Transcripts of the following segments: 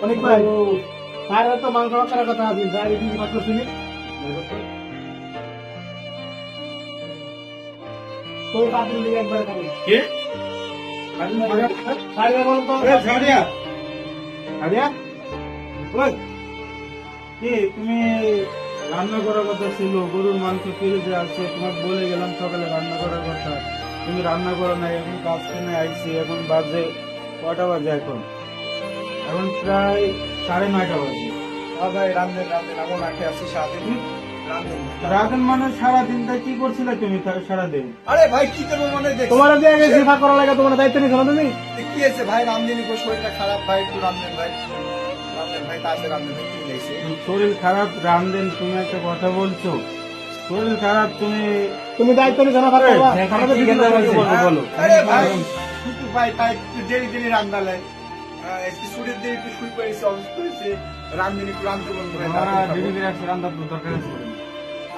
অনেক ভাই বাইরে তো মাংস করার কথা আছে বাইরে কি মাত্র শুনি তো পাত্র দিয়ে একবার খাবে কে বাইরে বল তো সারিয়া সারিয়া ওই কি তুমি রান্না করার কথা ছিল গরুর মাংস ফ্রিজে আছে তোমাকে বলে গেলাম সকালে রান্না করার কথা তুমি রান্না করো না এখন কাজ কেনে আইছি এখন বাজে কটা বাজে এখন এখন প্রায় 9:30 বাজে ভাই রান্ধেন এমন আখে আছি সারাদিন রান্ধেন রাতের মানে সারাদিনটা কি করছিলে তুমি সারাদিন আরে ভাই কি করবো মানে দেখ তোমার যে আগে সেবা করা লাগে তোমার দায়িত্ব নিছো না তুমি কি আছে ভাই রামদিনী কো শরীরটা খারাপ ভাই একটু রামদেন ভাই তাতে রামদেন কি হইছে শরীর খারাপ রামদেন তুমি একটা কথা বলছো শরীর খারাপ তুমি দায়িত্ব নিছো না ভাই আমাদের দিকে বলো আরে ভাই শুধু ভাই তাই একটু দেরি রান্নালে একটু শরীর দিয়ে একটু শুই পড়েছে অসুস্থ হয়েছে রামদিনী একটু রান্ধতে বলবো রান্নার দরকার আছে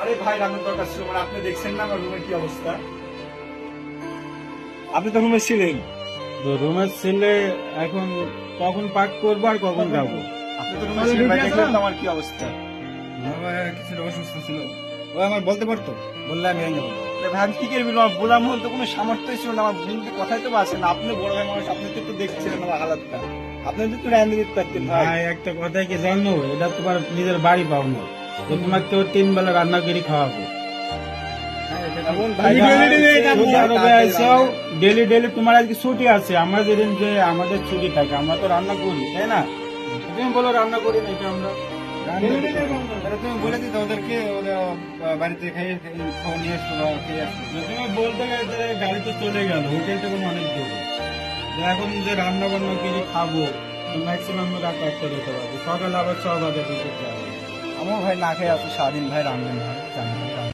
আরে ভাই রান্নার দরকার ছিল মানে আপনি দেখছেন না আমার রুমের কি অবস্থা আপনি তো রুমে ছিলেন রুমের ছেলে এখন কখন পাক করবো আর কখন যাবো আপনি তো রুমে ছিলেন ভাই দেখলেন তো আমার কি অবস্থা কিছু অসুস্থ ছিল ও আমার বলতে পারতো বললে আমি আইন ভাই আমি কি করবি আমার বলার মতো তো কোনো সামর্থ্য ছিল না আমার বলতে কথাই তো পারছে না আপনি বড় ভাই মানুষ আপনি তো একটু দেখছিলেন আমার হালাতটা আপনি তো একটু রান্না দিতে পারতেন ভাই ভাই একটা কথা কি জানো এটা তোমার নিজের বাড়ি পাও না তো তোমাকে তো 3 বেলা রান্না করে খাওয়াবো এমন ভাই ডেলি ডেলি তোমার আজকে ছুটি আছে আমরা যেদিন যে আমাদের ছুটি থাকে আমরা তো রান্না করি তাই না তুমি বলো রান্না করি না এটা আমরা তুমি বলে দিতে ওদেরকে বাড়িতে খাইয়ে খাওয়া নিয়ে আসতো বা খেয়ে আসতো তুমি বলতে গেলে গাড়িতে চলে গেল হোটেলটা কোনো অনেক দূর এখন যে রান্না বান্না করে খাবো ম্যাক্সিমাম রাত 1টা যেতে পারবো সকালে আবার 6 বাজে দিতে যাবো আমার ভাই না খেয়ে আসতো সারাদিন ভাই রান্না ভাই